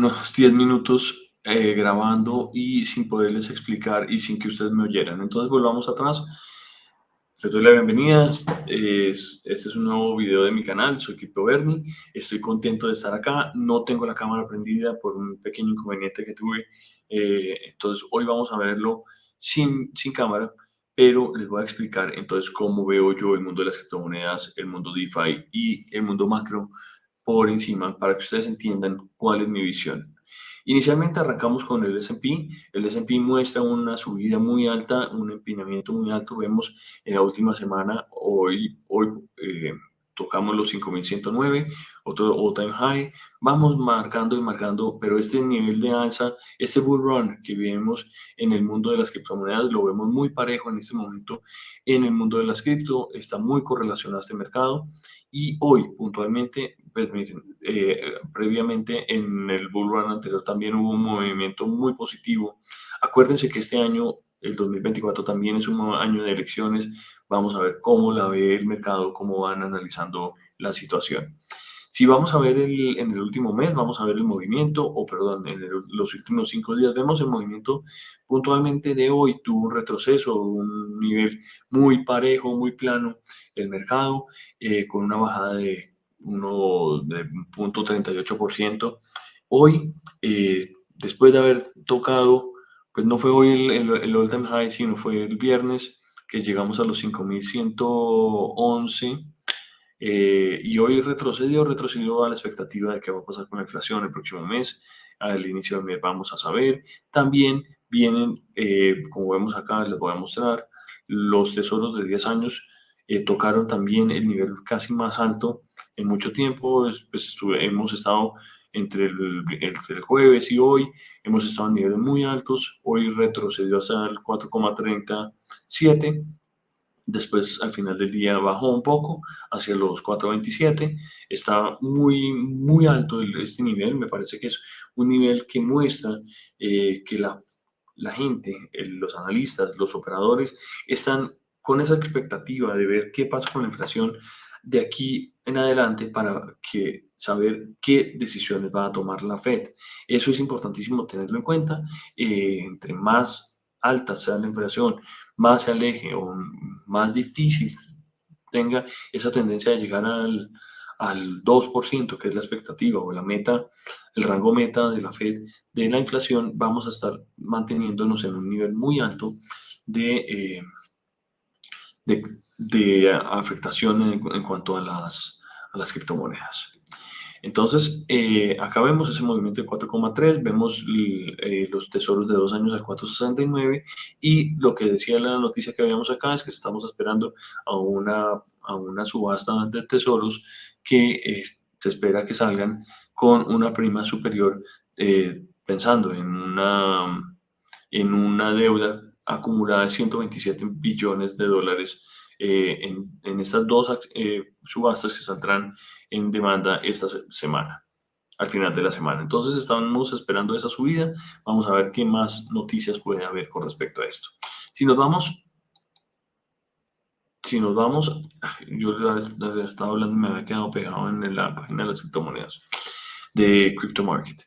unos 10 minutos grabando y sin poderles explicar y sin que ustedes me oyeran. Entonces volvamos atrás. Les doy la bienvenida. Este es un nuevo video de mi canal. Soy Crypto Bernie. Estoy contento de estar acá. No tengo la cámara prendida por un pequeño inconveniente que tuve. Entonces hoy vamos a verlo sin cámara, pero les voy a explicar entonces cómo veo yo el mundo de las criptomonedas, el mundo DeFi y el mundo macro por encima para que ustedes entiendan cuál es mi visión. Inicialmente arrancamos con el S&P. El S&P muestra una subida muy alta, un empinamiento muy alto. Vemos en la última semana, hoy tocamos los 5.109, otro all-time high. Vamos marcando y marcando, pero este nivel de alza, este bull run que vemos en el mundo de las criptomonedas, lo vemos muy parejo en este momento. En el mundo de las cripto está muy correlacionado a este mercado. Y hoy, puntualmente, pues, previamente en el bull run anterior también hubo un movimiento muy positivo. Acuérdense que este año, el 2024, también es un año de elecciones. Vamos a ver cómo la ve el mercado, cómo van analizando la situación. Si vamos a ver en el último mes, vamos a ver el movimiento, o perdón, en los últimos 5 días, vemos el movimiento puntualmente de hoy. Tuvo un retroceso, un nivel muy parejo, muy plano, el mercado, con una bajada de 0.38%. Hoy, después de haber tocado, pues no fue hoy el all-time high, sino fue el viernes, que llegamos a los 5.111. Y hoy retrocedió a la expectativa de qué va a pasar con la inflación el próximo mes. Al inicio del mes vamos a saber. También vienen, como vemos acá, les voy a mostrar, los tesoros de 10 años tocaron también el nivel casi más alto en mucho tiempo. Pues, hemos estado entre el jueves y hoy, hemos estado en niveles muy altos. Hoy retrocedió hasta el 4,37. Después, al final del día, bajó un poco hacia los 4.27. Está muy alto este nivel. Me parece que es un nivel que muestra que la gente, los analistas, los operadores, están con esa expectativa de ver qué pasa con la inflación de aquí en adelante para saber qué decisiones va a tomar la Fed. Eso es importantísimo tenerlo en cuenta. Entre más alta sea la inflación, más se aleje o más difícil tenga esa tendencia de llegar al 2%, que es la expectativa o la meta, el rango meta de la Fed de la inflación, vamos a estar manteniéndonos en un nivel muy alto de, de afectación en cuanto a las criptomonedas. Entonces, acá vemos ese movimiento de 4,3, vemos los tesoros de 2 años al 4,69, y lo que decía la noticia que habíamos acá es que estamos esperando a una subasta de tesoros que se espera que salgan con una prima superior, pensando en una deuda acumulada de 127 billones de dólares en estas dos subastas que saldrán en demanda esta semana, al final de la semana. Entonces estamos esperando esa subida. Vamos a ver qué más noticias puede haber con respecto a esto. Si nos vamos, yo les estaba hablando, me había quedado pegado en la página de las criptomonedas de Crypto Market.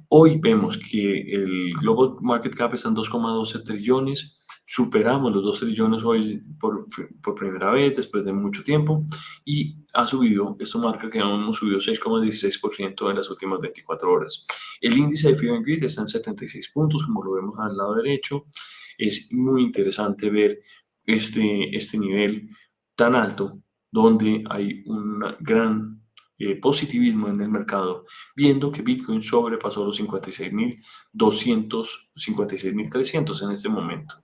Hoy vemos que el Global Market Cap está en 2,12 trillones. Superamos los 2 trillones hoy por primera vez después de mucho tiempo, y ha subido, esto marca que hemos subido 6,16% en las últimas 24 horas. El índice de Fear and Greed está en 76 puntos, como lo vemos al lado derecho. Es muy interesante ver este nivel tan alto, donde hay un gran positivismo en el mercado, viendo que Bitcoin sobrepasó los 56.200, 56.300 en este momento.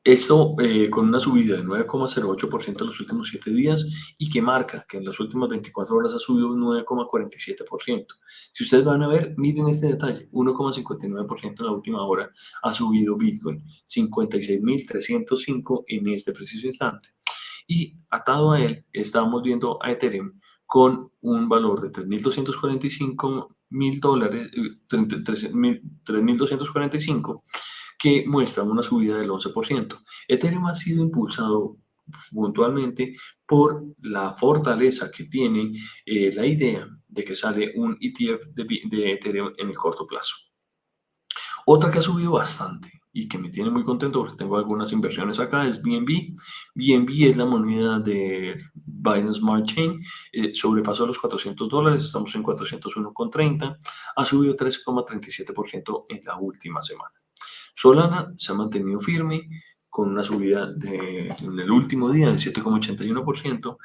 Esto con una subida de 9,08% en los últimos 7 días, y que marca que en las últimas 24 horas ha subido un 9,47%. Si ustedes van a ver, miren este detalle, 1,59% en la última hora ha subido Bitcoin, 56.305 en este preciso instante. Y atado a él, estamos viendo a Ethereum con un valor de $3.245.000, 3.245, que muestra una subida del 11%. Ethereum ha sido impulsado puntualmente por la fortaleza que tiene la idea de que sale un ETF de Ethereum en el corto plazo. Otra que ha subido bastante y que me tiene muy contento porque tengo algunas inversiones acá es BNB. BNB es la moneda de Binance Smart Chain, sobrepasó los $400, estamos en 401,30, ha subido 13,37% en la última semana. Solana se ha mantenido firme con una subida en el último día de 7,81%.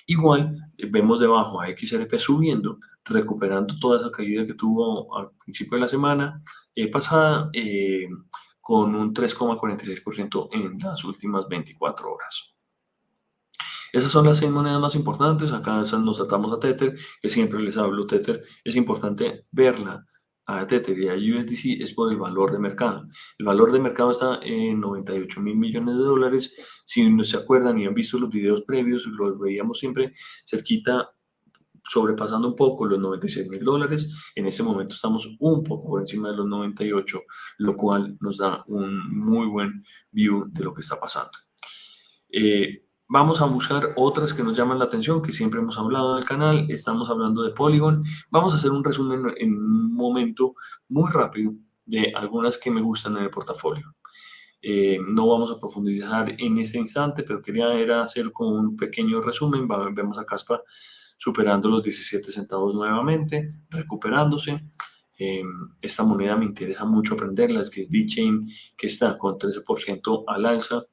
Igual vemos debajo a XRP subiendo, recuperando toda esa caída que tuvo al principio de la semana pasada, con un 3,46% en las últimas 24 horas. Esas son las 6 monedas más importantes. Acá nos atamos a Tether, que siempre les hablo. Tether es importante verla a Tether y a USDC es por el valor de mercado. El valor de mercado está en 98.000 millones de dólares. Si no se acuerdan y han visto los videos previos, los veíamos siempre cerquita, sobrepasando un poco los 96.000 dólares. En este momento estamos un poco por encima de los 98, lo cual nos da un muy buen view de lo que está pasando. Vamos a buscar otras que nos llaman la atención, que siempre hemos hablado en el canal. Estamos hablando de Polygon. Vamos a hacer un resumen en un momento muy rápido de algunas que me gustan en el portafolio. No vamos a profundizar en este instante, pero quería hacer como un pequeño resumen. Vemos a Caspa superando los 17 centavos nuevamente, recuperándose. Esta moneda me interesa mucho aprenderla, es que es VeChain, que está con 13% al alza.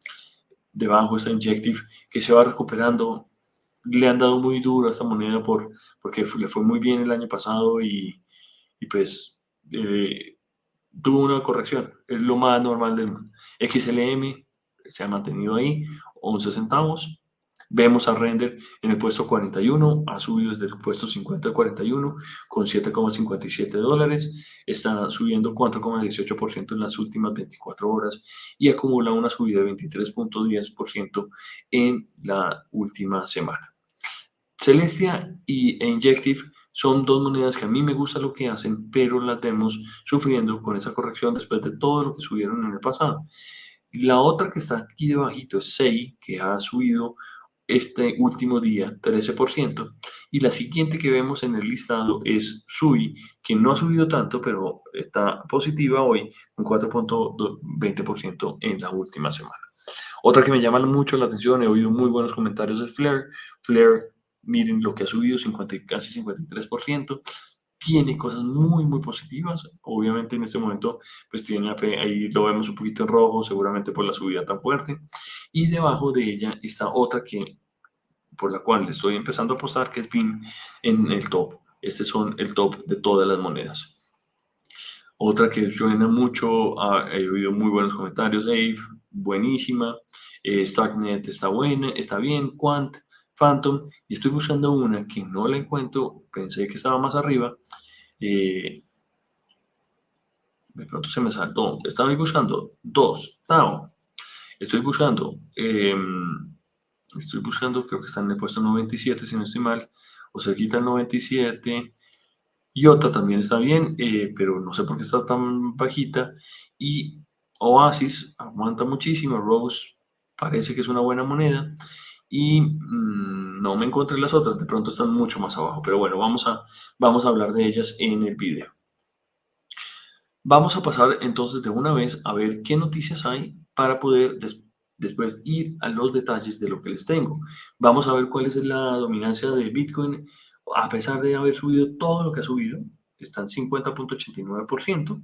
Debajo está Injective, que se va recuperando. Le han dado muy duro a esta moneda porque le fue muy bien el año pasado y pues tuvo una corrección. Es lo más normal del mundo. XLM se ha mantenido ahí, 11 centavos. Vemos a Render en el puesto 41, ha subido desde el puesto 50 al 41 con 7,57 dólares, está subiendo 4,18% en las últimas 24 horas y acumula una subida de 23,10% en la última semana. Celestia e Injective son dos monedas que a mí me gusta lo que hacen, pero las vemos sufriendo con esa corrección después de todo lo que subieron en el pasado. La otra que está aquí debajito es SEI, que ha subido este último día 13%, y la siguiente que vemos en el listado es SUI, que no ha subido tanto, pero está positiva hoy, un 4,20% en la última semana. Otra que me llama mucho la atención, he oído muy buenos comentarios de Flare. Flare, miren lo que ha subido, casi 53%. Tiene cosas muy, muy positivas. Obviamente en este momento, pues tiene ahí lo vemos un poquito en rojo, seguramente por la subida tan fuerte. Y debajo de ella está otra por la cual le estoy empezando a apostar, que es BIM en el top. Estos son el top de todas las monedas. Otra que suena mucho, he oído muy buenos comentarios, Ave, buenísima. Starknet está buena, está bien. Quant, Phantom, y estoy buscando una que no la encuentro, pensé que estaba más arriba. De pronto se me saltó. Estaba buscando dos, Tao. Estoy buscando, creo que está en el puesto 97, si no estoy mal, o cerquita el 97. Iota también está bien, pero no sé por qué está tan bajita. Y Oasis aguanta muchísimo. Rose parece que es una buena moneda. Y no me encontré las otras, de pronto están mucho más abajo. Pero bueno, vamos a hablar de ellas en el video. Vamos a pasar entonces de una vez a ver qué noticias hay para poder después ir a los detalles de lo que les tengo. Vamos a ver cuál es la dominancia de Bitcoin. A pesar de haber subido todo lo que ha subido, está en 50,89%.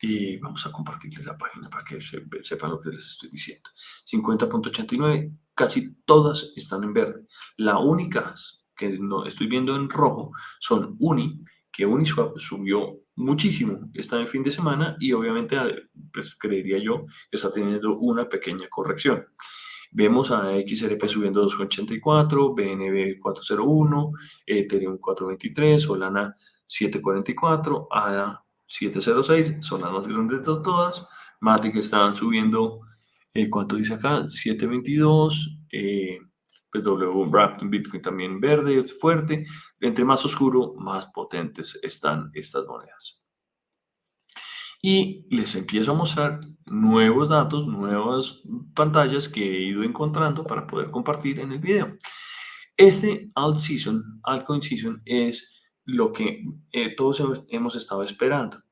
Y vamos a compartirles la página para que sepan lo que les estoy diciendo. 50,89, casi todas están en verde. La única que no estoy viendo en rojo son Uni, que Uniswap subió muchísimo este fin de semana y obviamente pues creería yo que está teniendo una pequeña corrección. Vemos a XRP subiendo 2,84, BNB 4,01, Ethereum 4,23, Solana 7,44, ADA 7,06, son las más grandes de todas. Matic están subiendo, ¿cuánto dice acá? 7,22. Pues Bitcoin también verde, fuerte. Entre más oscuro, más potentes están estas monedas. Y les empiezo a mostrar nuevos datos, nuevas pantallas que he ido encontrando para poder compartir en el video. Este altcoin season es lo que todos hemos estado esperando.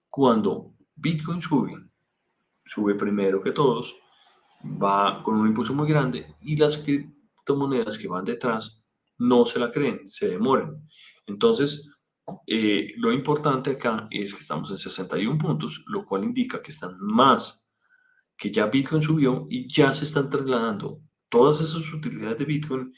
Cuando Bitcoin sube primero que todos, va con un impulso muy grande y las criptomonedas que van detrás no se la creen, se demoran. Entonces, lo importante acá es que estamos en 61 puntos, lo cual indica que están más, que ya Bitcoin subió y ya se están trasladando todas esas utilidades de Bitcoin,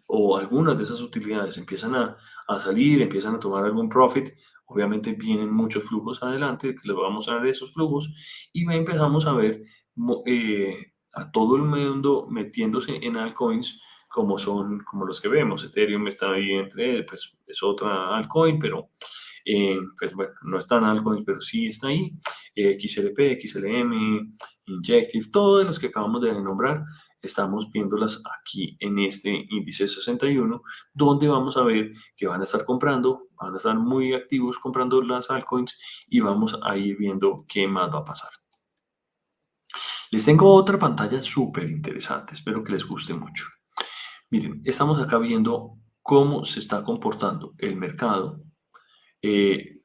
o algunas de esas utilidades empiezan a salir, empiezan a tomar algún profit. Obviamente vienen muchos flujos adelante, que les vamos a dar esos flujos, y empezamos a ver a todo el mundo metiéndose en altcoins como los que vemos. Ethereum está ahí entre, pues es otra altcoin, pero pues bueno, no está en altcoins, pero sí está ahí. XLP, XLM, Injective, todas las que acabamos de nombrar, estamos viéndolas aquí en este índice 61, donde vamos a ver que van a estar comprando, van a estar muy activos comprando las altcoins, y vamos a ir viendo qué más va a pasar. Les tengo otra pantalla súper interesante, espero que les guste mucho. Miren, estamos acá viendo cómo se está comportando el mercado de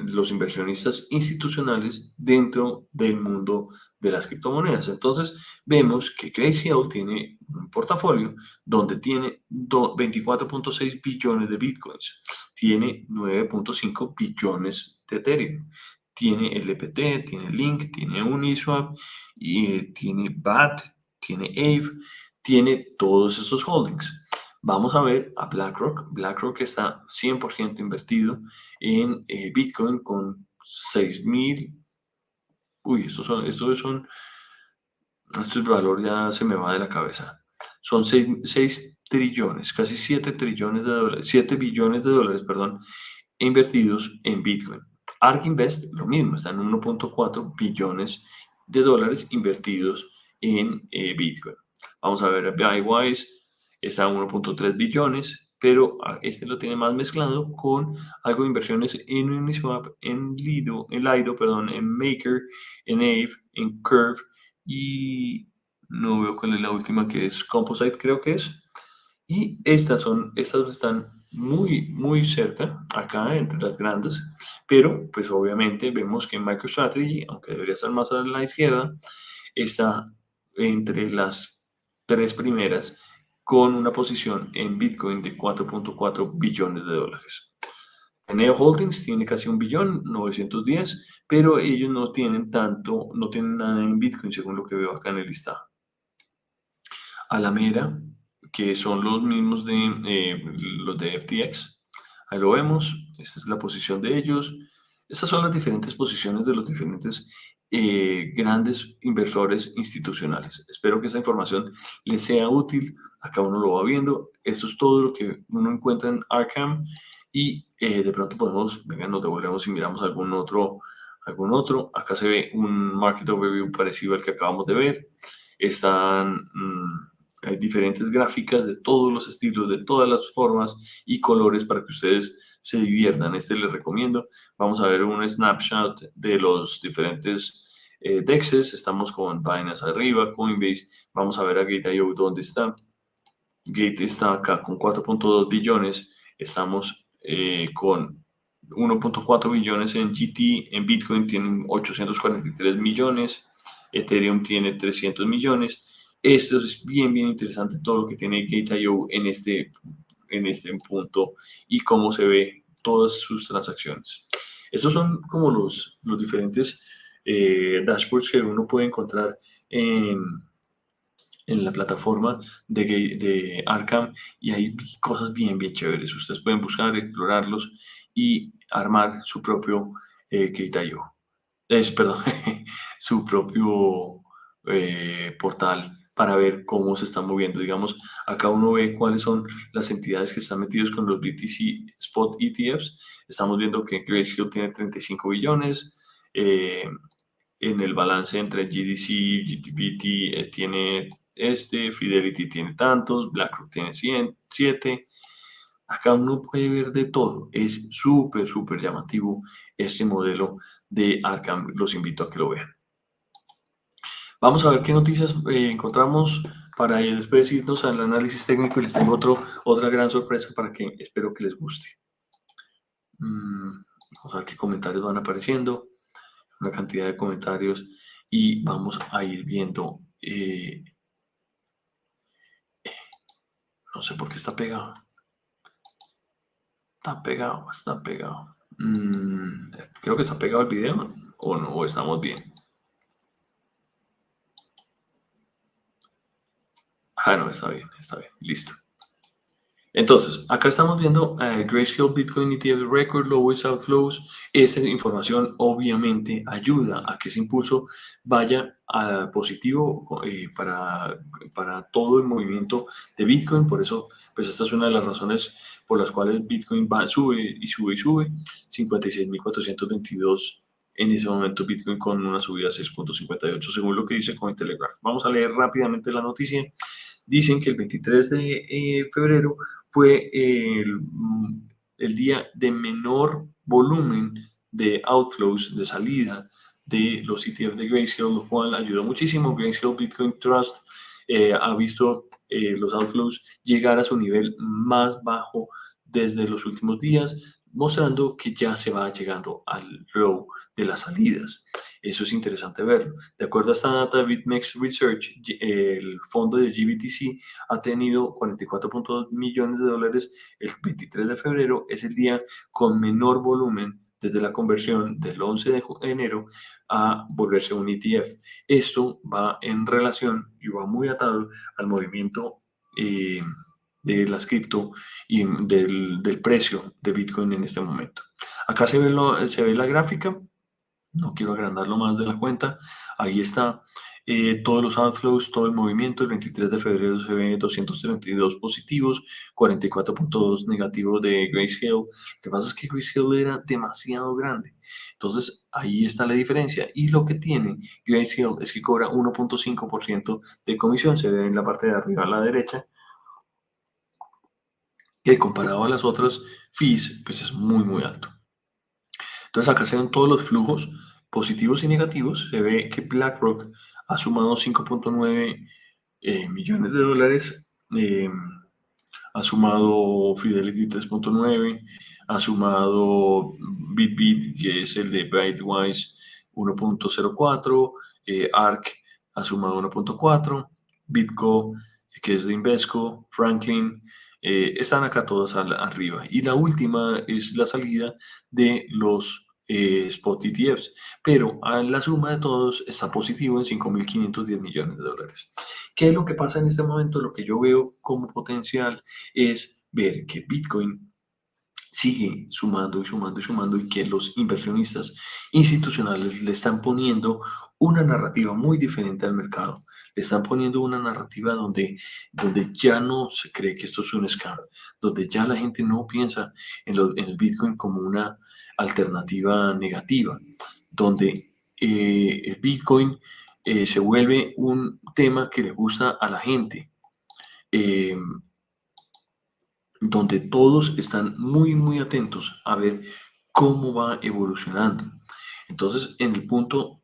los inversionistas institucionales dentro del mundo de las criptomonedas. Entonces, vemos que Grayscale tiene un portafolio donde tiene 24.6 billones de bitcoins, tiene 9.5 billones de Ethereum, tiene LPT, tiene Link, tiene Uniswap, y tiene BAT, tiene AVE, tiene todos esos holdings. Vamos a ver a BlackRock. BlackRock está 100% invertido en Bitcoin con 6.000. Uy, esto el valor ya se me va de la cabeza. Son 6 trillones, casi 7 trillones de dólares, 7 billones de dólares, perdón, invertidos en Bitcoin. ARK Invest, lo mismo, está en 1.4 billones de dólares invertidos en Bitcoin. Vamos a ver a Bitwise, está en 1.3 billones, pero este lo tiene más mezclado con algo de inversiones en Uniswap, en Lido, perdón, en Maker, en Aave, en Curve, y no veo cuál es la última, que es Composite, creo que es. Y estas están muy, muy cerca, acá entre las grandes, pero pues obviamente vemos que MicroStrategy, aunque debería estar más a la izquierda, está entre las tres primeras, con una posición en Bitcoin de 4.4 billones de dólares. Neo Holdings tiene casi 1.910.000.000, pero ellos no tienen tanto, no tienen nada en Bitcoin, según lo que veo acá en el listado. Alameda, que son los mismos de los de FTX, ahí lo vemos, esta es la posición de ellos. Estas son las diferentes posiciones de los diferentes grandes inversores institucionales. Espero que esta información les sea útil. Acá uno lo va viendo. Esto es todo lo que uno encuentra en Arkham, y de pronto venga, nos devolvemos y miramos algún otro. Acá se ve un market overview parecido al que acabamos de ver. Hay diferentes gráficas de todos los estilos, de todas las formas y colores, para que ustedes se diviertan. Este les recomiendo. Vamos a ver un snapshot de los diferentes DEXs. Estamos con Binance arriba, Coinbase. Vamos a ver a Gate.io dónde está. Gate está acá con 4.2 billones. Estamos con 1.4 billones en GT. En Bitcoin tienen 843 millones. Ethereum tiene 300 millones. Esto es bien, bien interesante, todo lo que tiene Gate.io en este punto, y cómo se ve todas sus transacciones. Estos son como los diferentes dashboards que uno puede encontrar en la plataforma de Arkham, y hay cosas bien, bien chéveres. Ustedes pueden buscar, explorarlos y armar su propio Gate.io. Perdón, su propio portal, para ver cómo se está moviendo. Digamos, acá uno ve cuáles son las entidades que están metidas con los BTC Spot ETFs. Estamos viendo que Grayscale tiene 35 billones. En el balance entre GDC, GTBT tiene Fidelity tiene tantos, BlackRock tiene 107. Acá uno puede ver de todo. Es súper, súper llamativo este modelo de Arkham. Los invito a que lo vean. Vamos a ver qué noticias encontramos para después irnos al análisis técnico, y les tengo otra gran sorpresa para que espero que les guste. Vamos a ver qué comentarios van apareciendo, una cantidad de comentarios, y vamos a ir viendo. No sé por qué está pegado. Está pegado, está pegado. Creo que está pegado el video, o no, o estamos bien. Ah, no, está bien, listo. Entonces, acá estamos viendo Grayscale Bitcoin ETF Record Lowest Outflows. Esta información obviamente ayuda a que ese impulso vaya a positivo para todo el movimiento de Bitcoin. Por eso, pues esta es una de las razones por las cuales Bitcoin sube y sube y sube. 56.422 en ese momento Bitcoin con una subida de 6.58 según lo que dice Cointelegraph. Vamos a leer rápidamente la noticia. Dicen que el 23 de febrero fue el día de menor volumen de outflows, de salida de los ETF de Grayscale, lo cual ayudó muchísimo. Grayscale Bitcoin Trust ha visto los outflows llegar a su nivel más bajo desde los últimos días, mostrando que ya se va llegando al low de las salidas. Eso es interesante verlo. De acuerdo a esta data de BitMEX Research, el fondo de GBTC ha tenido 44.2 millones de dólares el 23 de febrero. Es el día con menor volumen desde la conversión del 11 de enero a volverse un ETF. Esto va en relación y va muy atado al movimiento de las cripto y del precio de Bitcoin en este momento. Acá se ve la gráfica. No quiero agrandarlo más de la cuenta. Ahí está todos los outflows, todo el movimiento. El 23 de febrero se ve 232 positivos, 44.2 negativos de Grayscale. Lo que pasa es que Grayscale era demasiado grande. Entonces ahí está la diferencia. Y lo que tiene Grayscale es que cobra 1.5% de comisión. Se ve en la parte de arriba a la derecha. Que comparado a las otras fees, pues es muy, muy alto. Entonces acá se ven todos los flujos positivos y negativos. Se ve que BlackRock ha sumado 5.9 millones de dólares, ha sumado Fidelity 3.9, ha sumado Bitbit, que es el de Bitwise 1.04, ARK ha sumado 1.4, Bitco, que es de Invesco, Franklin, están acá todas arriba. Y la última es la salida de los spot ETFs, pero a la suma de todos está positivo en 5.510 millones de dólares. ¿Qué es lo que pasa en este momento? Lo que yo veo como potencial es ver que Bitcoin sigue sumando y sumando y sumando y que los inversionistas institucionales le están poniendo una narrativa muy diferente al mercado. Le están poniendo una narrativa donde ya no se cree que esto es un scam, donde ya la gente no piensa en el Bitcoin como una alternativa negativa, donde el Bitcoin se vuelve un tema que le gusta a la gente. Eh, donde todos están muy, muy atentos a ver cómo va evolucionando. Entonces, en el punto,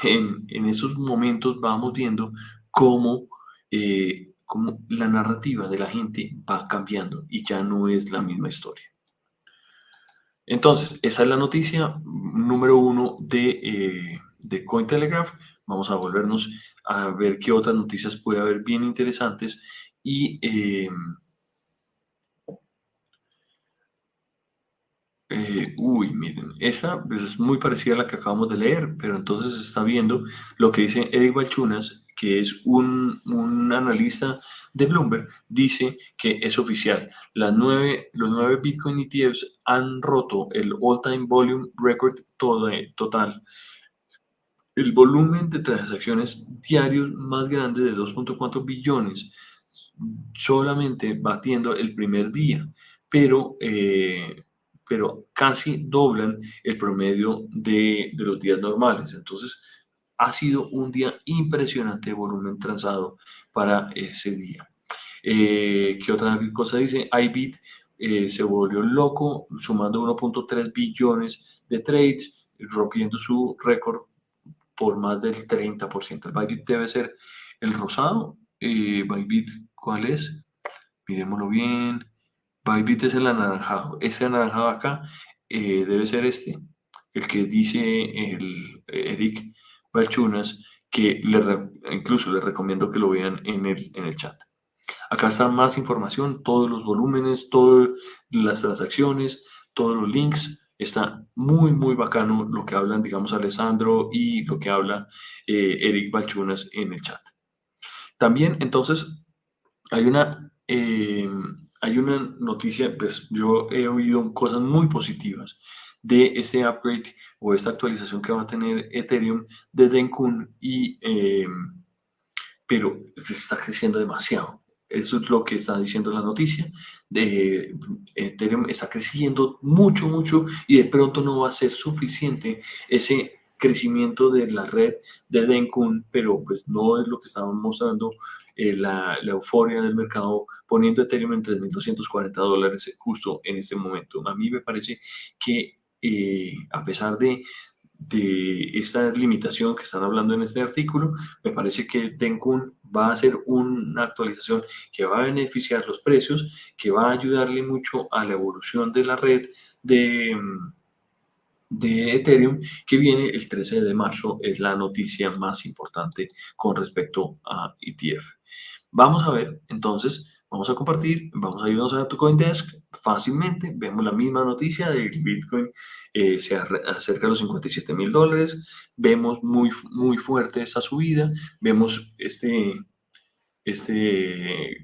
en esos momentos vamos viendo cómo la narrativa de la gente va cambiando y ya no es la misma historia. Entonces, esa es la noticia número 1 de Cointelegraph. Vamos a volvernos a ver qué otras noticias puede haber bien interesantes y miren, esta pues, es muy parecida a la que acabamos de leer, pero entonces se está viendo lo que dice Eric Balchunas, que es un analista de Bloomberg, dice que es oficial. Los 9 Bitcoin ETFs han roto el all-time volume record total. El volumen de transacciones diarios más grande de 2.4 billones, solamente batiendo el primer día, pero casi doblan el promedio de los días normales. Entonces, ha sido un día impresionante de volumen transado para ese día. ¿Qué otra cosa dice? iBit se volvió loco, sumando 1.3 billones de trades, rompiendo su récord por más del 30%. El Bybit debe ser el rosado. Bybit, ¿cuál es? Miremoslo bien. Bybit es el anaranjado. Este anaranjado acá debe ser el que dice Eric Balchunas, que incluso les recomiendo que lo vean en el chat. Acá está más información, todos los volúmenes, todas las transacciones, todos los links. Está muy, muy bacano lo que hablan, digamos, Alessandro y lo que habla Eric Balchunas en el chat. También, entonces, hay hay una noticia, pues yo he oído cosas muy positivas de este upgrade o esta actualización que va a tener Ethereum de Dencun pero se está creciendo demasiado. Eso es lo que está diciendo la noticia. Ethereum está creciendo mucho, mucho y de pronto no va a ser suficiente ese crecimiento de la red de Dencun, pero pues no es lo que estaban mostrando la euforia del mercado poniendo Ethereum en $3.240 justo en este momento. A mí me parece que a pesar de esta limitación que están hablando en este artículo, me parece que Dencun va a ser una actualización que va a beneficiar los precios, que va a ayudarle mucho a la evolución de la red de Ethereum, que viene el 13 de marzo, es la noticia más importante con respecto a ETF. Vamos a ver, entonces, vamos a compartir, vamos a irnos a tu CoinDesk fácilmente, vemos la misma noticia de que Bitcoin se acerca a los $57.000, vemos muy fuerte esta subida, vemos este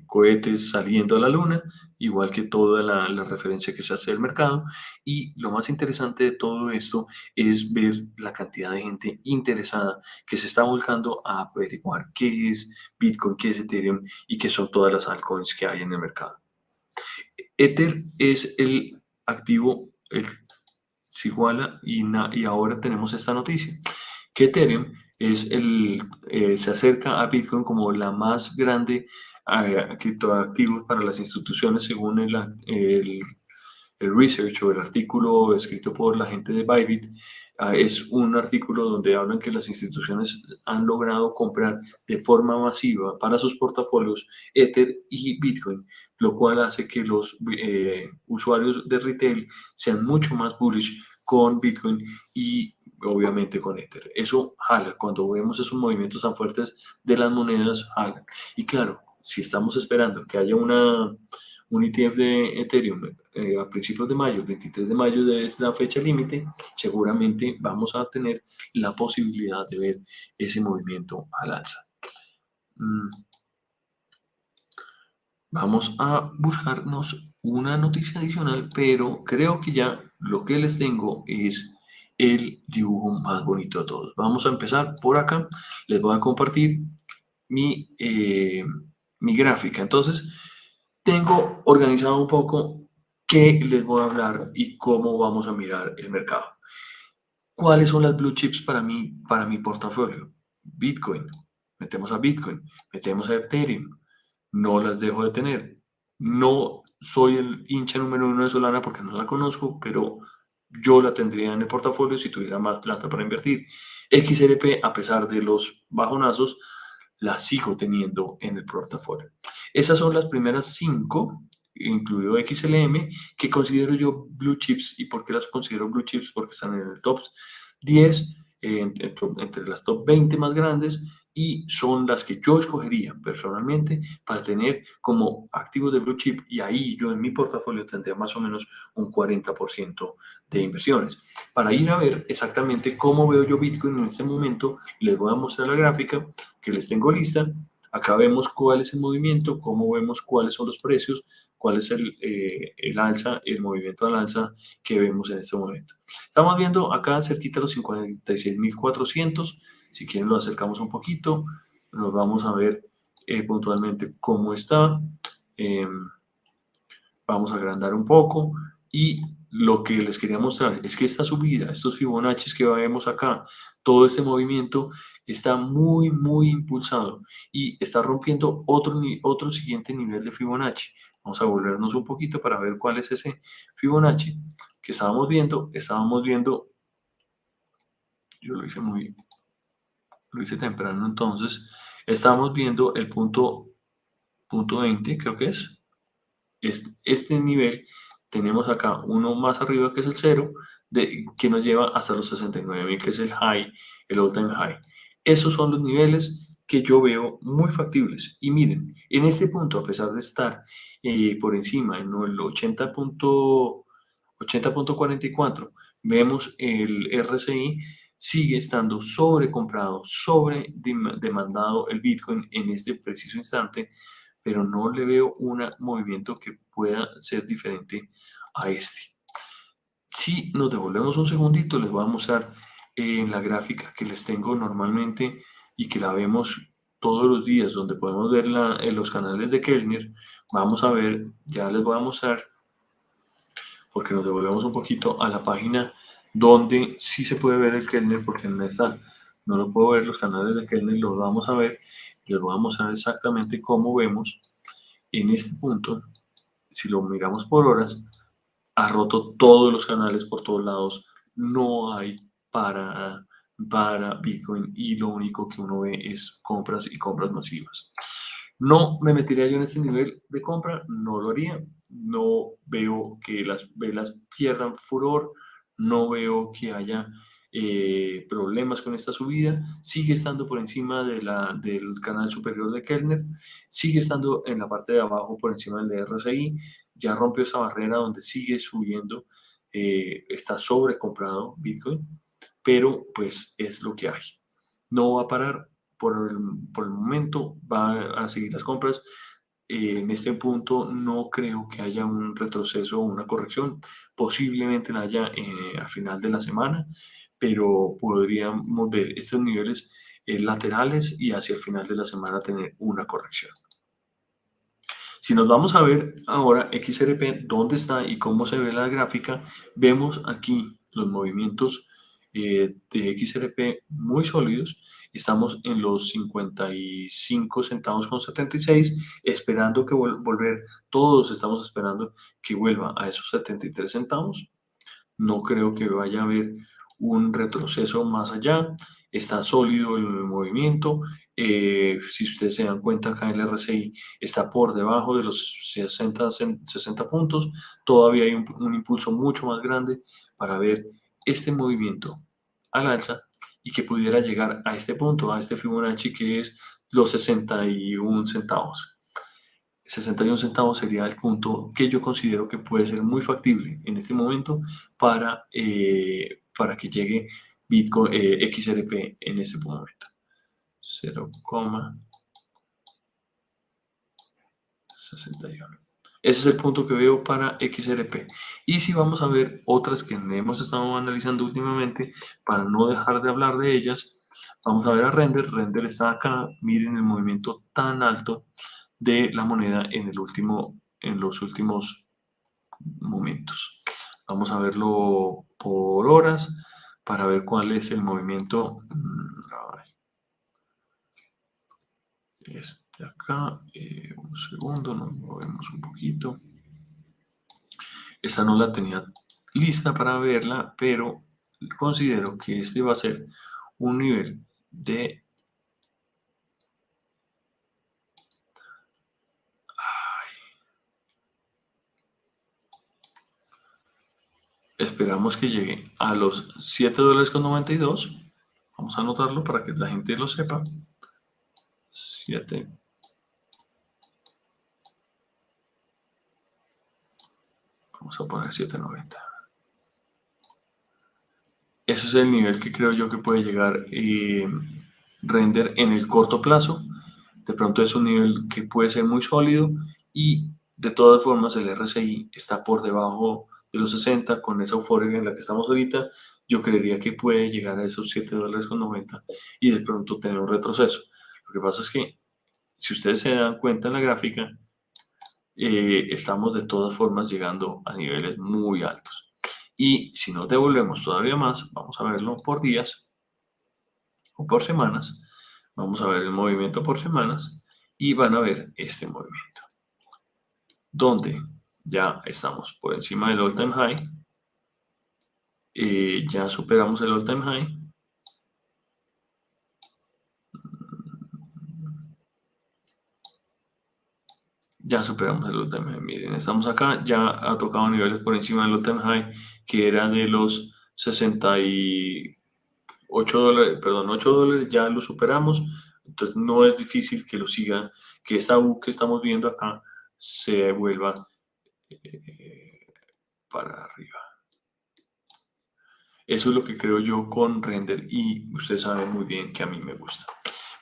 cohete saliendo a la luna, igual que toda la referencia que se hace del mercado. Y lo más interesante de todo esto es ver la cantidad de gente interesada que se está volcando a averiguar qué es Bitcoin, qué es Ethereum y qué son todas las altcoins que hay en el mercado. Ether es el activo, se iguala y ahora tenemos esta noticia, que Ethereum se acerca a Bitcoin como la más grande criptoactivo para las instituciones según el research o el artículo escrito por la gente de Bybit. Es un artículo donde hablan que las instituciones han logrado comprar de forma masiva para sus portafolios Ether y Bitcoin, lo cual hace que los usuarios de retail sean mucho más bullish con Bitcoin y obviamente con Ether. Eso jala, cuando vemos esos movimientos tan fuertes de las monedas, jalan. Y claro, si estamos esperando que haya un ETF de Ethereum a principios de mayo, 23 de mayo es la fecha límite, seguramente vamos a tener la posibilidad de ver ese movimiento al alza. Vamos a buscarnos una noticia adicional, pero creo que ya lo que les tengo es el dibujo más bonito de todos. Vamos a empezar por acá. Les voy a compartir mi gráfica. Entonces, tengo organizado un poco qué les voy a hablar y cómo vamos a mirar el mercado. ¿Cuáles son las blue chips para mí, para mi portafolio? Bitcoin. Metemos a Bitcoin. Metemos a Ethereum. No las dejo de tener. No soy el hincha número uno de Solana porque no la conozco, pero yo la tendría en el portafolio si tuviera más plata para invertir. XRP, a pesar de los bajonazos, la sigo teniendo en el portafolio. Esas son las primeras 5, incluido XLM, que considero yo blue chips. ¿Y por qué las considero blue chips? Porque están en el top 10, entre las top 20 más grandes, y son las que yo escogería personalmente para tener como activos de blue chip, y ahí yo en mi portafolio tendría más o menos un 40% de inversiones. Para ir a ver exactamente cómo veo yo Bitcoin en este momento, les voy a mostrar la gráfica que les tengo lista. Acá vemos cuál es el movimiento, cómo vemos cuáles son los precios, cuál es el alza, el movimiento al alza que vemos en este momento. Estamos viendo acá cerquita los 56.400. Si quieren lo acercamos un poquito, nos vamos a ver puntualmente cómo está. Vamos a agrandar un poco y lo que les quería mostrar es que esta subida, estos Fibonacci que vemos acá, todo este movimiento está muy impulsado y está rompiendo otro siguiente nivel de Fibonacci. Vamos a volvernos un poquito para ver cuál es ese Fibonacci que estábamos viendo. Yo lo hice temprano, entonces estamos viendo el punto 20, creo que es este nivel tenemos acá uno más arriba que es el cero, que nos lleva hasta los 69.000, que es el high, el all time high. Esos son los niveles que yo veo muy factibles. Y miren, en este punto, a pesar de estar por encima en el 80.44, vemos el RSI sigue estando sobrecomprado, sobre demandado el Bitcoin en este preciso instante, pero no le veo un movimiento que pueda ser diferente a este. Si nos devolvemos un segundito, les voy a mostrar en la gráfica que les tengo normalmente y que la vemos todos los días, donde podemos ver en los canales de Kellner. Vamos a ver, ya les voy a mostrar, porque nos devolvemos un poquito a la página donde sí se puede ver el Kellner, porque en esta no lo puedo ver, los canales de Kellner los vamos a ver. Les voy a mostrar exactamente cómo vemos en este punto. Si lo miramos por horas, ha roto todos los canales por todos lados, no hay para Bitcoin y lo único que uno ve es compras y compras masivas. No me metería yo en este nivel de compra, no lo haría, no veo que las velas pierdan furor, no veo que haya problemas con esta subida, sigue estando por encima del canal superior de Kellner, sigue estando en la parte de abajo por encima del RSI, ya rompió esa barrera donde sigue subiendo, está sobrecomprado Bitcoin, pero pues es lo que hay. No va a parar por el momento, va a seguir las compras. En este punto no creo que haya un retroceso o una corrección, posiblemente la haya a final de la semana, pero podríamos ver estos niveles laterales y hacia el final de la semana tener una corrección. Si nos vamos a ver ahora XRP, dónde está y cómo se ve la gráfica, vemos aquí los movimientos de XRP muy sólidos. Estamos en los 55 centavos con 76, esperando que volver, todos estamos esperando que vuelva a esos 73 centavos. No creo que vaya a haber un retroceso más allá. Está sólido el movimiento. Si ustedes se dan cuenta, acá el RSI está por debajo de los 60 puntos. Todavía hay un impulso mucho más grande para ver este movimiento al alza y que pudiera llegar a este punto, a este Fibonacci, que es los 61 centavos. 61 centavos sería el punto que yo considero que puede ser muy factible en este momento para que llegue Bitcoin, XRP en este momento. 0,61. Ese es el punto que veo para XRP. Y si vamos a ver otras que hemos estado analizando últimamente, para no dejar de hablar de ellas, vamos a ver a Render. Render está acá. Miren el movimiento tan alto de la moneda en los últimos momentos. Vamos a verlo por horas para ver cuál es el movimiento. Este acá, un segundo, nos movemos un poquito. Esta no la tenía lista para verla, pero considero que este va a ser un nivel de... Esperamos que llegue a los $7.92. Vamos a anotarlo para que la gente lo sepa. 7. Vamos a poner 7.90. Ese es el nivel que creo yo que puede llegar Render en el corto plazo. De pronto es un nivel que puede ser muy sólido y de todas formas el RSI está por debajo de los 60 con esa euforia en la que estamos ahorita. Yo creería que puede llegar a esos $7.90 y de pronto tener un retroceso. Lo que pasa es que si ustedes se dan cuenta en la gráfica, estamos de todas formas llegando a niveles muy altos. Y si nos devolvemos todavía más, vamos a verlo por días o por semanas. Vamos a ver el movimiento por semanas y van a ver este movimiento, donde ya estamos por encima del all time high, ya superamos el all time high. ya superamos el all-time high. Miren, estamos acá, ya ha tocado niveles por encima del all-time high, que era de los 68 dólares, perdón, 8 dólares, ya lo superamos. Entonces no es difícil que lo siga, que esta U que estamos viendo acá se vuelva para arriba. Eso es lo que creo yo con render y ustedes saben muy bien que a mí me gusta.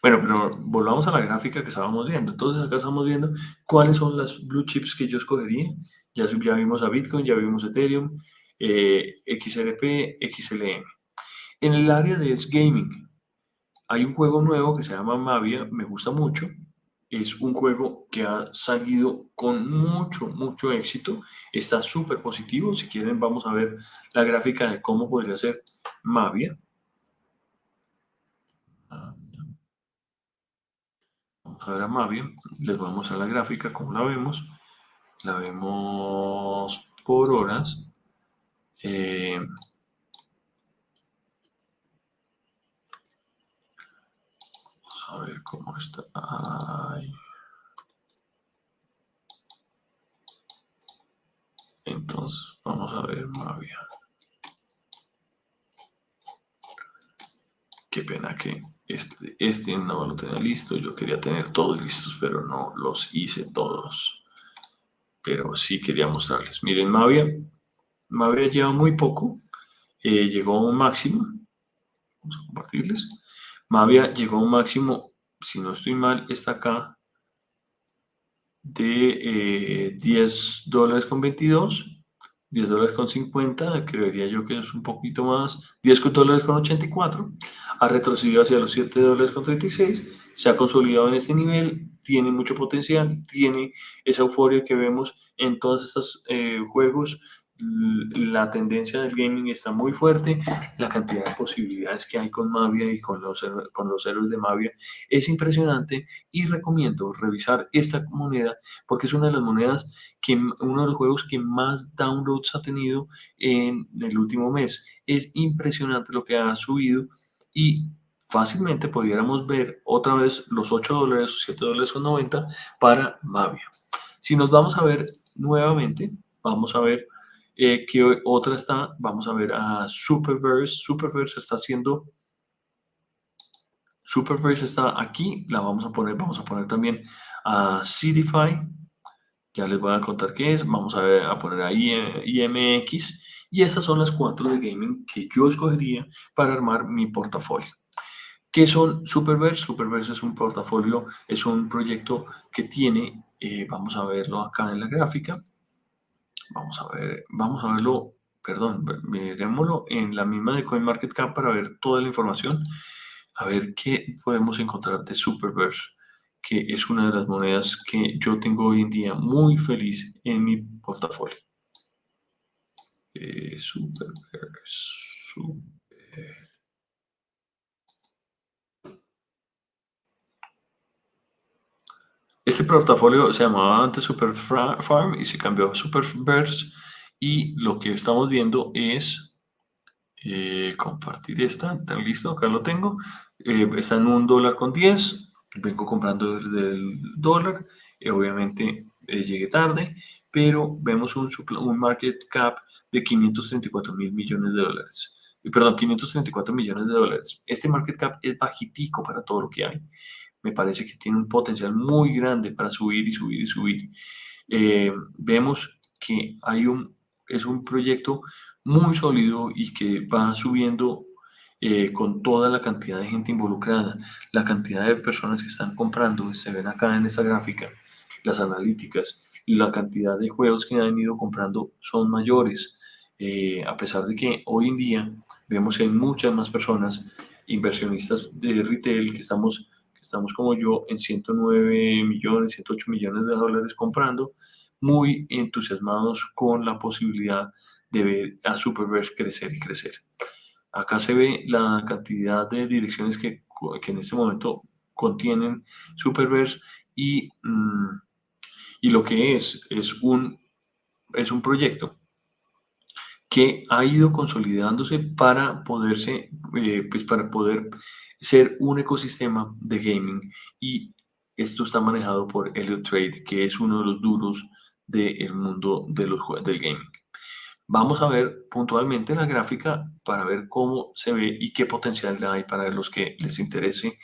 Bueno, pero volvamos a la gráfica que estábamos viendo. Entonces acá estamos viendo cuáles son las blue chips que yo escogería. Ya vimos a Bitcoin, ya vimos Ethereum, XRP, XLM. En el área de gaming hay un juego nuevo que se llama Mavia, me gusta mucho. Es un juego que ha salido con mucho éxito. Está súper positivo. Si quieren, vamos a ver la gráfica de cómo podría ser Mavia. Vamos a ver a Mavia. Les voy a mostrar la gráfica, cómo la vemos. La vemos por horas. Vamos a ver cómo está. Ay. Entonces, vamos a ver Mavia. Qué pena que este no lo tenía listo. Yo quería tener todos listos, pero no los hice todos. Pero sí quería mostrarles. Miren, Mavia lleva muy poco. Llegó a un máximo. Vamos a compartirles. Mavia llegó a un máximo, si no estoy mal, está acá, de 10 dólares con 22. 10 dólares con 50, creería yo que es un poquito más, 10 dólares con 84, ha retrocedido hacia los 7 dólares con 36, se ha consolidado en este nivel, tiene mucho potencial, tiene esa euforia que vemos en todos estos juegos, la tendencia del gaming está muy fuerte, la cantidad de posibilidades que hay con Mavia y con los héroes de Mavia es impresionante y recomiendo revisar esta moneda porque es una de las monedas uno de los juegos que más downloads ha tenido en el último mes. Es impresionante lo que ha subido y fácilmente pudiéramos ver otra vez los 8 dólares o 7 dólares con 90 para Mavia. Si nos vamos a ver nuevamente, vamos a ver qué otra está, vamos a ver a Superverse. Superverse está aquí, vamos a poner también a Citify. Ya les voy a contar qué es. Vamos a poner ahí IMX. Y estas son las 4 de gaming que yo escogería para armar mi portafolio. ¿Qué son Superverse? Superverse es un portafolio, es un proyecto que tiene, vamos a verlo acá en la gráfica. Vamos a verlo, perdón, miremoslo en la misma de CoinMarketCap para ver toda la información. A ver qué podemos encontrar de Superverse, que es una de las monedas que yo tengo hoy en día muy feliz en mi portafolio. Superverse. Este portafolio se llamaba antes Super Farm y se cambió a Superverse. Y lo que estamos viendo es compartir esta. ¿Están listo? Acá lo tengo. Está en $1.10. Vengo comprando desde el dólar. Obviamente llegué tarde, pero vemos un market cap de 534 mil millones de dólares. Perdón, 534 millones de dólares. Este market cap es bajitico para todo lo que hay. Me parece que tiene un potencial muy grande para subir y subir y subir. Vemos que es un proyecto muy sólido y que va subiendo con toda la cantidad de gente involucrada, la cantidad de personas que están comprando, se ven acá en esta gráfica, las analíticas, la cantidad de juegos que han ido comprando son mayores, a pesar de que hoy en día vemos que hay muchas más personas, inversionistas de retail, que estamos como yo en 109 millones, 108 millones de dólares comprando, muy entusiasmados con la posibilidad de ver a Superverse crecer y crecer. Acá se ve la cantidad de direcciones que en este momento contienen Superverse y lo que es un proyecto que ha ido consolidándose para para poder ser un ecosistema de gaming y esto está manejado por Elliott Trade, que es uno de los duros del mundo del gaming. Vamos a ver puntualmente la gráfica para ver cómo se ve y qué potencial hay para los que les interese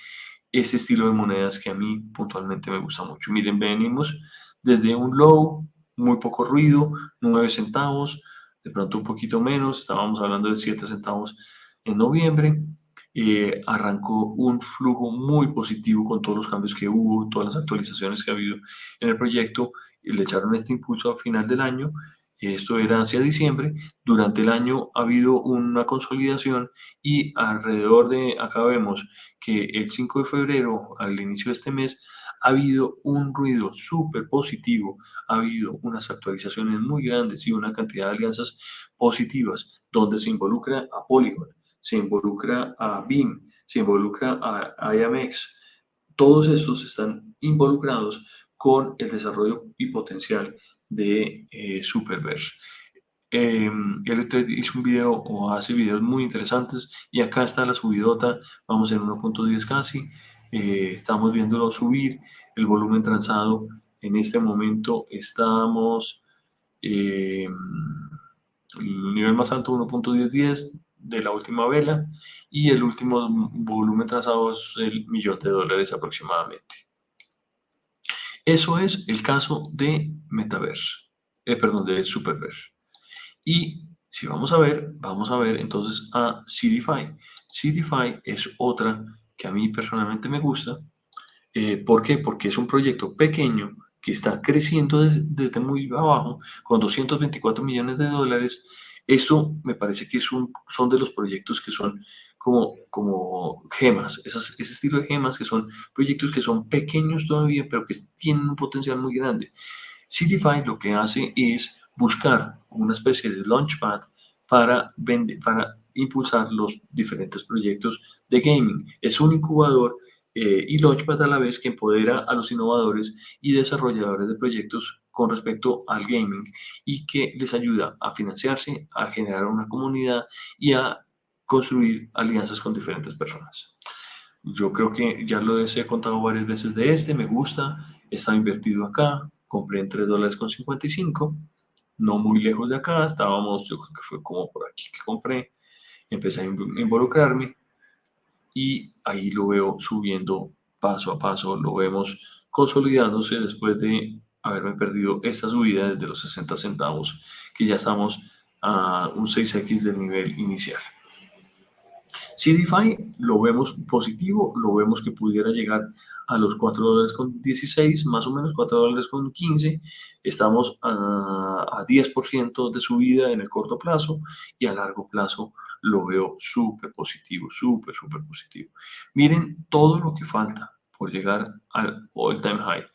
este estilo de monedas que a mí puntualmente me gusta mucho. Miren, venimos desde un low, muy poco ruido, 9 centavos, de pronto un poquito menos, estábamos hablando de 7 centavos en noviembre. Arrancó un flujo muy positivo con todos los cambios que hubo, todas las actualizaciones que ha habido en el proyecto, y le echaron este impulso a final del año. Esto era hacia diciembre. Durante el año ha habido una consolidación y alrededor de, acá vemos que el 5 de febrero, al inicio de este mes, ha habido un ruido súper positivo, ha habido unas actualizaciones muy grandes y una cantidad de alianzas positivas donde se involucra a Polygon, se involucra a BIM, se involucra a IMX. Todos estos están involucrados con el desarrollo y potencial de Superverse. Él hizo un video o hace videos muy interesantes y acá está la subidota, vamos en 1.10 casi, estamos viéndolo subir, el volumen transado en este momento estamos, eh, el nivel más alto 1.1010 de la última vela y el último volumen transado es el $1.000.000 aproximadamente. Eso es el caso de Metaverse, perdón, de Superverse. Y si vamos a ver entonces a CDFI. CDFI es otra que a mí personalmente me gusta. ¿Por qué? Porque es un proyecto pequeño que está creciendo desde muy abajo con 224 millones de dólares. Esto me parece que son de los proyectos que son como gemas, ese estilo de gemas que son proyectos que son pequeños todavía, pero que tienen un potencial muy grande. CDFI lo que hace es buscar una especie de launchpad para impulsar los diferentes proyectos de gaming. Es un incubador y launchpad a la vez que empodera a los innovadores y desarrolladores de proyectos con respecto al gaming y que les ayuda a financiarse, a generar una comunidad y a construir alianzas con diferentes personas. Yo creo que ya les he contado varias veces de me gusta, está invertido acá, compré en $3.55, no muy lejos de acá, estábamos, yo creo que fue como por aquí que compré, empecé a involucrarme y ahí lo veo subiendo paso a paso, lo vemos consolidándose después de haberme perdido esta subida desde los 60 centavos, que ya estamos a un 6x del nivel inicial. CDFI lo vemos positivo, lo vemos que pudiera llegar a los $4.16, más o menos $4.15. Estamos a 10% de subida en el corto plazo y a largo plazo lo veo súper positivo, súper positivo. Miren todo lo que falta por llegar al all-time high.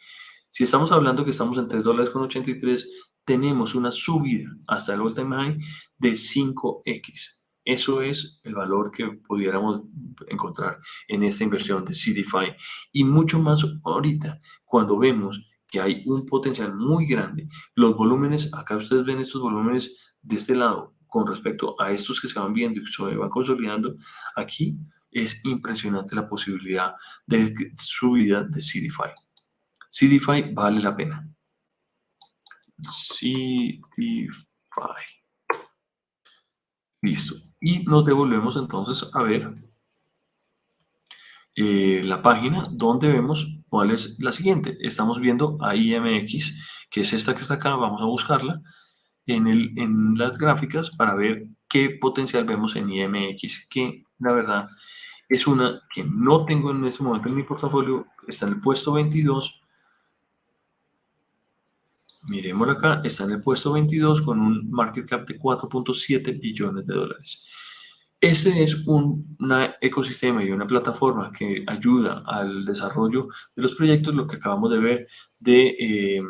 Si estamos hablando que estamos en $3.83, tenemos una subida hasta el all-time high de 5x. Eso es el valor que pudiéramos encontrar en esta inversión de CDFI y mucho más ahorita cuando vemos que hay un potencial muy grande. Los volúmenes, acá ustedes ven estos volúmenes de este lado con respecto a estos que se van viendo y que se van consolidando. Aquí es impresionante la posibilidad de subida de CDFI. CDFI vale la pena. CDFI. Listo. Y nos devolvemos entonces a ver la página donde vemos cuál es la siguiente. Estamos viendo a IMX, que es esta que está acá. Vamos a buscarla en las gráficas para ver qué potencial vemos en IMX, que la verdad es una que no tengo en este momento en mi portafolio. Está en el puesto 22. Miremoslo acá, está en el puesto 22 con un market cap de 4.7 billones de dólares. Este es un ecosistema y una plataforma que ayuda al desarrollo de los proyectos, lo que acabamos de ver de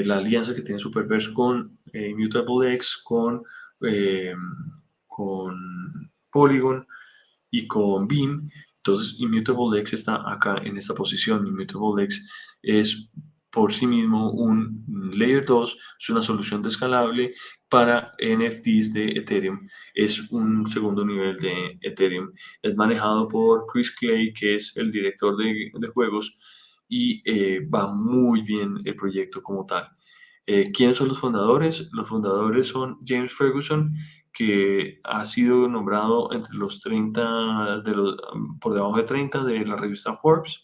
la alianza que tiene Superverse con ImmutableX, con Polygon y con BIM. Entonces, ImmutableX está acá en esta posición. ImmutableX es por sí mismo un Layer 2, es una solución de escalable para NFTs de Ethereum. Es un segundo nivel de Ethereum. Es manejado por Chris Clay, que es el director de juegos, y va muy bien el proyecto como tal. ¿Quiénes son los fundadores? Los fundadores son James Ferguson, que ha sido nombrado entre los 30, por debajo de 30 de la revista Forbes,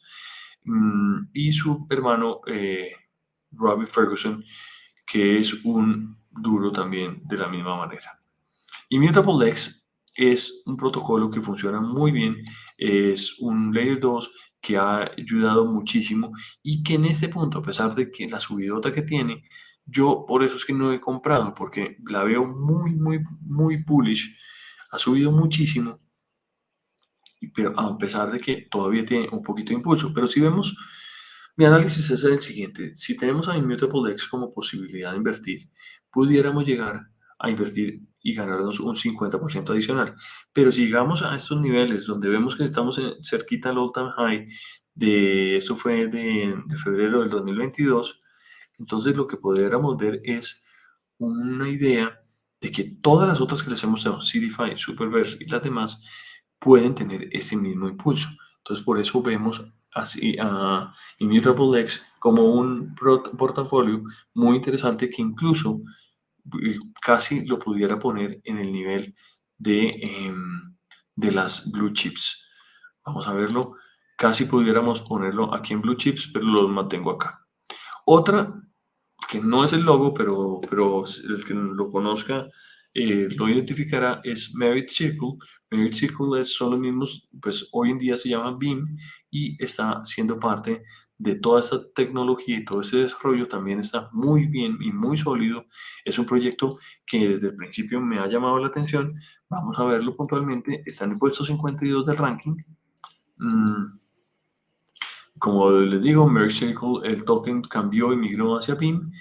y su hermano Robbie Ferguson, que es un duro también de la misma manera. Immutable X es un protocolo que funciona muy bien, es un Layer 2 que ha ayudado muchísimo y que en este punto, a pesar de que la subidota que tiene, yo por eso es que no he comprado, porque la veo muy, muy, muy bullish, ha subido muchísimo, pero a pesar de que todavía tiene un poquito de impulso. Pero si vemos, mi análisis es el siguiente: si tenemos a Immutable X como posibilidad de invertir, pudiéramos llegar a invertir y ganarnos un 50% adicional. Pero si llegamos a estos niveles donde vemos que estamos cerquita al all-time high, esto fue de febrero del 2022, entonces lo que pudiéramos ver es una idea de que todas las otras que les hemos dado, CDFI, Superverse y las demás, pueden tener ese mismo impulso. Entonces, por eso vemos así a Immutable X como un portafolio muy interesante que incluso casi lo pudiera poner en el nivel de las blue chips. Vamos a verlo. Casi pudiéramos ponerlo aquí en blue chips, pero los mantengo acá. Otra que no es el logo, pero el que lo conozca lo identificará, es Merit Circle. Merit Circle son los mismos, pues hoy en día se llama BIM y está siendo parte de toda esta tecnología y todo ese desarrollo. También está muy bien y muy sólido. Es un proyecto que desde el principio me ha llamado la atención. Vamos a verlo puntualmente. Está en el puesto 52 del ranking. Como les digo, Merge Circle, el token cambió y migró hacia BIM.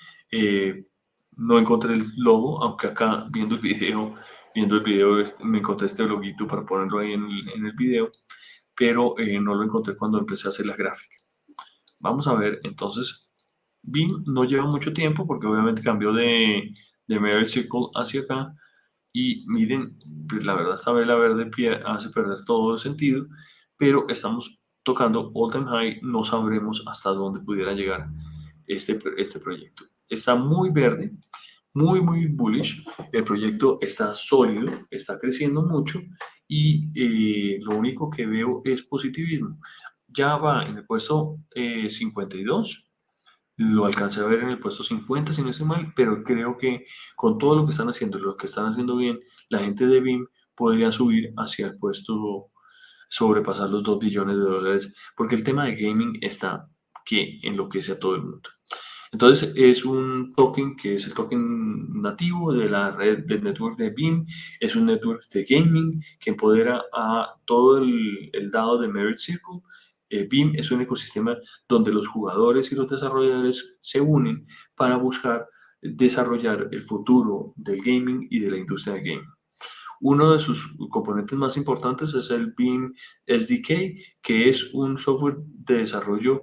No encontré el logo, aunque acá viendo el video me encontré este loguito para ponerlo ahí en el video, pero no lo encontré cuando empecé a hacer la gráfica. Vamos a ver, entonces, BIM no lleva mucho tiempo porque obviamente cambió de Merge Circle hacia acá. Y miren, pues la verdad esta vela verde hace perder todo el sentido, pero estamos tocando all time high, no sabremos hasta dónde pudiera llegar este proyecto. Está muy verde, muy, muy bullish, el proyecto está sólido, está creciendo mucho y lo único que veo es positivismo. Ya va en el puesto 52. Lo alcancé a ver en el puesto 50, si no estoy mal, pero creo que con todo lo que están haciendo, lo que están haciendo bien, la gente de BIM podría subir hacia el puesto, sobrepasar los 2 billones de dólares, porque el tema de gaming está que enloquece a todo el mundo. Entonces es un token que es el token nativo de la red del network de BIM, es un network de gaming que empodera a todo el DAO de Merit Circle. BIM es un ecosistema donde los jugadores y los desarrolladores se unen para buscar desarrollar el futuro del gaming y de la industria de gaming. Uno de sus componentes más importantes es el BIM SDK, que es un software de desarrollo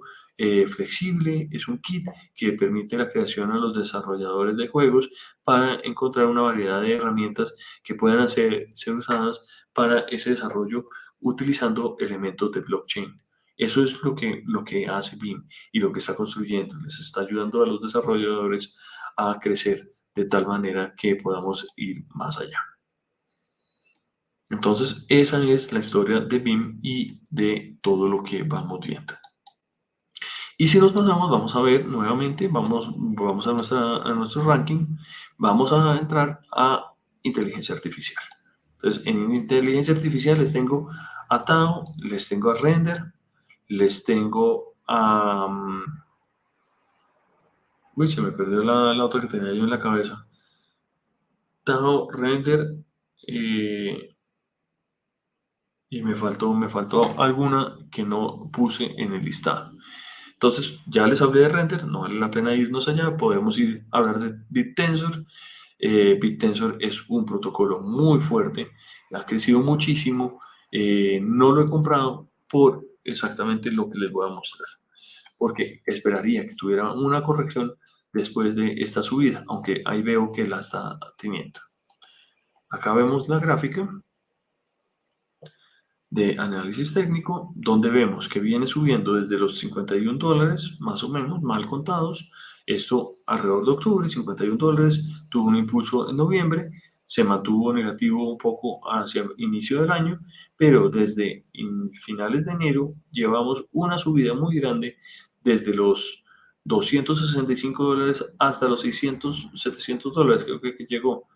flexible, es un kit que permite la creación a los desarrolladores de juegos para encontrar una variedad de herramientas que puedan ser usadas para ese desarrollo utilizando elementos de blockchain. Eso es lo que hace BIM y lo que está construyendo. Les está ayudando a los desarrolladores a crecer de tal manera que podamos ir más allá. Entonces, esa es la historia de BIM y de todo lo que vamos viendo. Y si nos pasamos, vamos a ver nuevamente, vamos a nuestro ranking, vamos a entrar a inteligencia artificial. Entonces, en inteligencia artificial les tengo a Tao, les tengo a Render, les tengo a... Uy, se me perdió la otra que tenía yo en la cabeza. Tao, Render, y me faltó alguna que no puse en el listado. Entonces, ya les hablé de Render, no vale la pena irnos allá, podemos ir a hablar de BitTensor. BitTensor es un protocolo muy fuerte, ha crecido muchísimo, no lo he comprado por exactamente lo que les voy a mostrar. porque esperaría que tuviera una corrección después de esta subida, aunque ahí veo que la está teniendo. Acá vemos la gráfica de análisis técnico, donde vemos que viene subiendo desde los $51, más o menos, mal contados. Esto alrededor de octubre, $51, tuvo un impulso en noviembre, se mantuvo negativo un poco hacia el inicio del año, pero desde finales de enero llevamos una subida muy grande desde los $265 hasta los $600, $700, creo que llegó.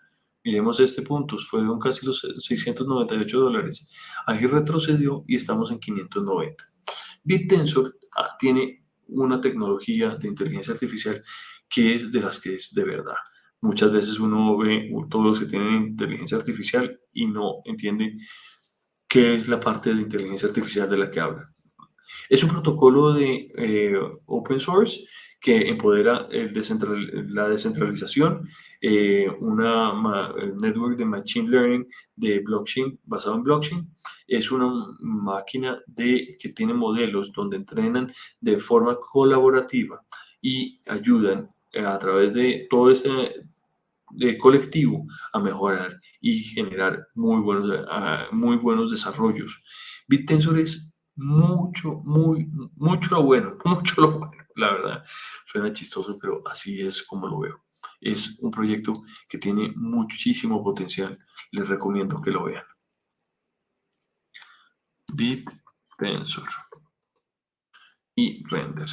Miremos este punto, fueron casi los $698. Ahí retrocedió y estamos en 590. BitTensor tiene una tecnología de inteligencia artificial que es de las que es de verdad. Muchas veces uno ve todos los que tienen inteligencia artificial y no entiende qué es la parte de inteligencia artificial de la que habla. Es un protocolo de open source que empodera la descentralización, una network de machine learning de blockchain, basado en blockchain. Es una máquina que tiene modelos donde entrenan de forma colaborativa y ayudan a través de todo este de colectivo a mejorar y generar muy buenos desarrollos. BitTensor es mucho lo bueno, mucho lo bueno, la verdad. Suena chistoso, pero así es como lo veo. Es un proyecto que tiene muchísimo potencial. Les recomiendo que lo vean. BitTensor y Render.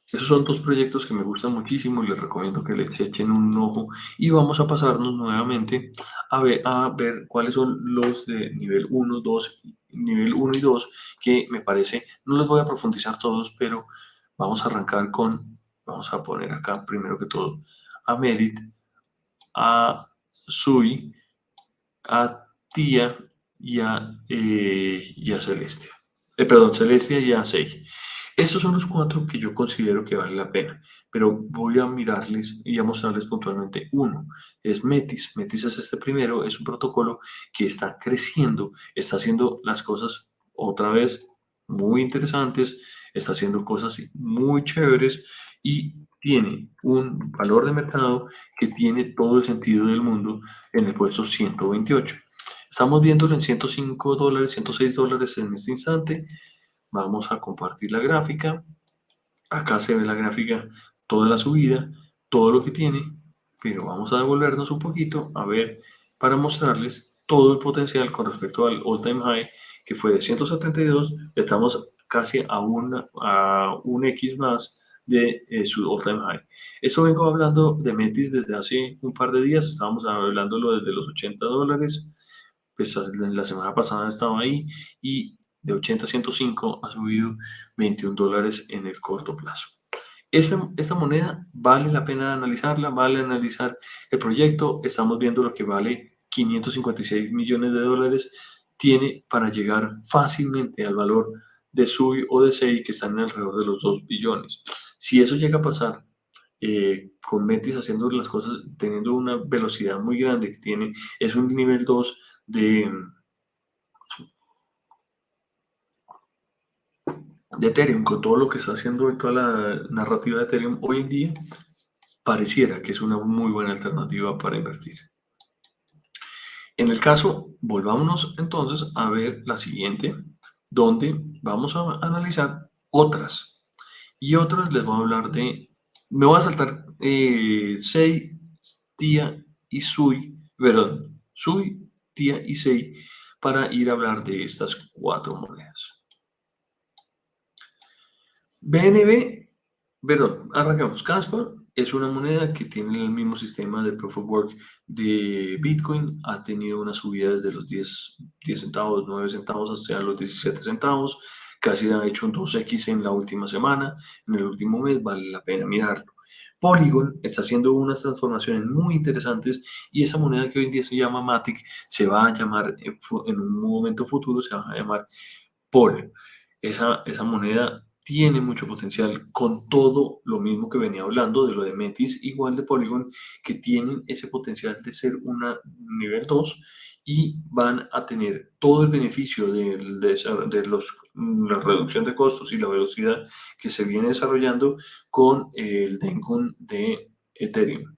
Esos son dos proyectos que me gustan muchísimo y les recomiendo que les echen un ojo. Y vamos a pasarnos nuevamente a ver cuáles son los de nivel 1, 2, nivel 1 y 2, que me parece, no les voy a profundizar todos, pero vamos a arrancar vamos a poner acá primero que todo a Merit, a Sui, a Tía y a Celestia. Perdón, Celestia y a Sei. Estos son los cuatro que yo considero que vale la pena, pero voy a mirarles y a mostrarles puntualmente uno. Es Metis. Metis es este primero, es un protocolo que está creciendo, está haciendo las cosas otra vez muy interesantes, está haciendo cosas muy chéveres y tiene un valor de mercado que tiene todo el sentido del mundo en el puesto 128. Estamos viéndolo en $105, $106 en este instante. Vamos a compartir la gráfica. Acá se ve la gráfica, toda la subida, todo lo que tiene, pero vamos a devolvernos un poquito a ver para mostrarles todo el potencial con respecto al all-time high que fue de 172. Estamos casi a un X más de su all-time high. Esto vengo hablando de Metis desde hace un par de días, estábamos hablándolo desde los $80, pues la semana pasada estaba ahí y de 80 a 105 ha subido $21 en el corto plazo. Esta moneda vale la pena analizarla, vale analizar el proyecto. Estamos viendo lo que vale $556 millones, tiene para llegar fácilmente al valor de SUI o de SEI que están alrededor de los 2 billones. Si eso llega a pasar, con Metis haciendo las cosas, teniendo una velocidad muy grande que tiene, es un nivel 2 de Ethereum, con todo lo que está haciendo y toda la narrativa de Ethereum hoy en día, pareciera que es una muy buena alternativa para invertir. En el caso, volvámonos entonces a ver la siguiente, donde vamos a analizar otras. Y otras les voy a hablar me voy a saltar Sei, Tía y Sui, perdón, Sui, Tía y Sei, para ir a hablar de estas cuatro monedas. BNB, perdón, arrancamos. Caspa es una moneda que tiene el mismo sistema de Proof of Work de Bitcoin. Ha tenido una subida desde los 10 centavos, 9 centavos hasta los 17 centavos. Casi ha hecho un 2X en la última semana. En el último mes vale la pena mirarlo. Polygon está haciendo unas transformaciones muy interesantes y esa moneda que hoy en día se llama Matic se va a llamar, en un momento futuro, se va a llamar POL. Esa moneda tiene mucho potencial con todo lo mismo que venía hablando de lo de Metis, igual de Polygon, que tienen ese potencial de ser una nivel 2 y van a tener todo el beneficio la reducción de costos y la velocidad que se viene desarrollando con el Dengun de Ethereum.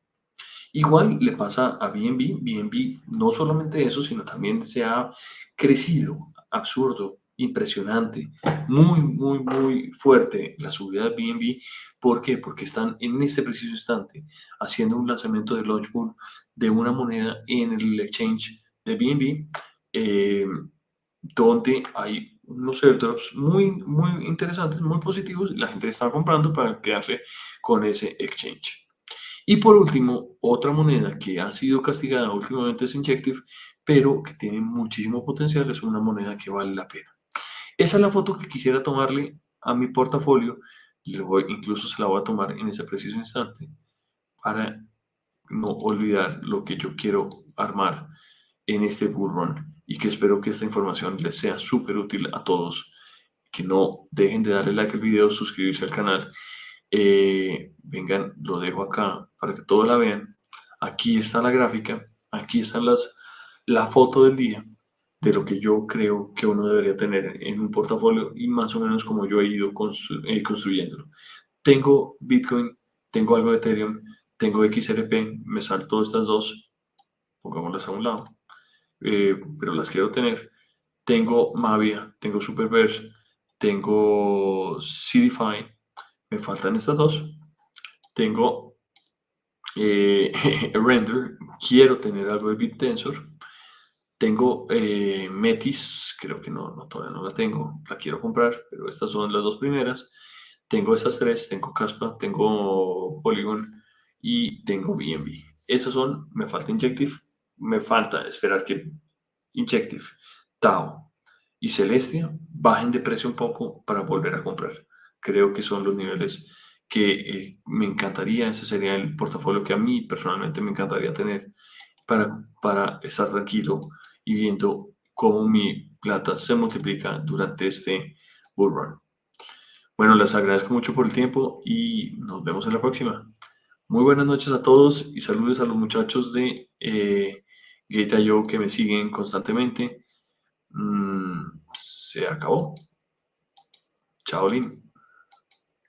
Igual le pasa a BNB. BNB no solamente eso, sino también se ha crecido, absurdo, impresionante, muy fuerte la subida de BNB. ¿Por qué? Porque están en este preciso instante haciendo un lanzamiento de Launchpool de una moneda en el exchange de BNB, donde hay unos airdrops muy interesantes, muy positivos. La gente está comprando para quedarse con ese exchange. Y por último, otra moneda que ha sido castigada últimamente es Injective, pero que tiene muchísimo potencial, es una moneda que vale la pena. Esa es la foto que quisiera tomarle a mi portafolio, incluso se la voy a tomar en ese preciso instante para no olvidar lo que yo quiero armar en este bull run y que espero que esta información les sea súper útil a todos. Que no dejen de darle like al video, suscribirse al canal. Vengan, lo dejo acá para que todos la vean. Aquí está la gráfica, aquí están la foto del día de lo que yo creo que uno debería tener en un portafolio y más o menos como yo he ido construyéndolo. Tengo Bitcoin, tengo algo de Ethereum, tengo XRP, me salto estas dos, pongámoslas a un lado, pero las quiero tener. Tengo Mavia, tengo Superverse, tengo CDFI, me faltan estas dos. Tengo Render, quiero tener algo de BitTensor. Tengo Metis, creo que todavía no la tengo, la quiero comprar, pero estas son las dos primeras. Tengo estas tres, tengo Caspa, tengo Polygon y tengo BNB. Esas son, me falta Injective, me falta esperar que Injective, Tao y Celestia bajen de precio un poco para volver a comprar. Creo que son los niveles que me encantaría, ese sería el portafolio que a mí personalmente me encantaría tener para estar tranquilo y viendo cómo mi plata se multiplica durante este bull run. Bueno, les agradezco mucho por el tiempo y nos vemos en la próxima. Muy buenas noches a todos y saludos a los muchachos de Gate.io que me siguen constantemente. Se acabó. Chao, Lin.